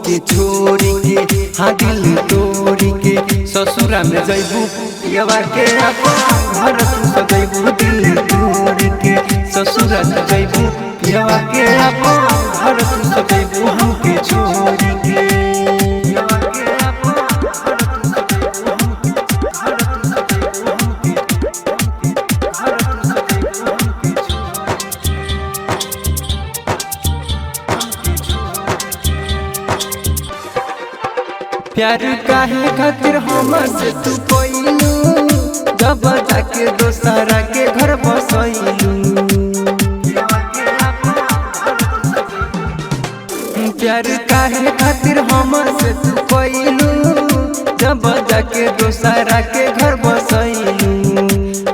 हमके छोड़ी के हाँ दिल तोड़ी के ससुरा में जैबू पियवा के अपन घर तू सजैबू दिल तोड़ी के ससुरा में जैबू पियवा के अपन घर तू सजैबू हमके छोड़ी के प्यार काहे खातिर हमसे तू कोइलू जब जाके दोसरा के घर बसैलू प्यार काहे खातिर हमसे तू कोइलू जब जाके दोसरा के घर बसैलू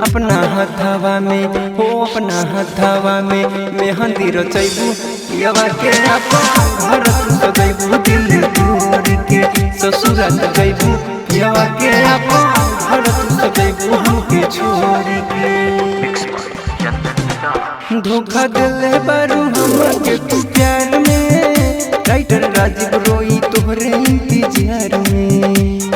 अपना हथवा में हो अपना हथवा में मेहंदी रचैबू पियवा के अपन घर तू सजैबू दिल तोड़ के ससुरा जैबू पियवा के अपन घर तू सजैबू हमके छोड़ी के धोखा दिले बारू हमके तू प्यार में राइटर राजीव रोई तोहरे इंतजार में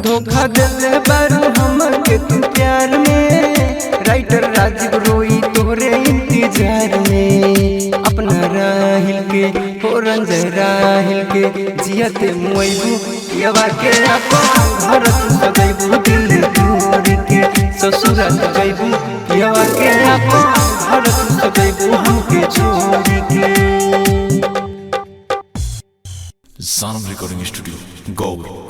धोखा दिले बारू हमके तू प्यार में राइटर राजीव रोई तोहरे इंतजार में अपना राहिल के हो रंजय राहिल के जियते मुइबू पियवा के अपन घर तू सजैबू दिल तोड़ के ससुरा जैबू पियवा के अपन घर तू सजैबू हमके छोड़ी के Sanam Recording Studio, Goa।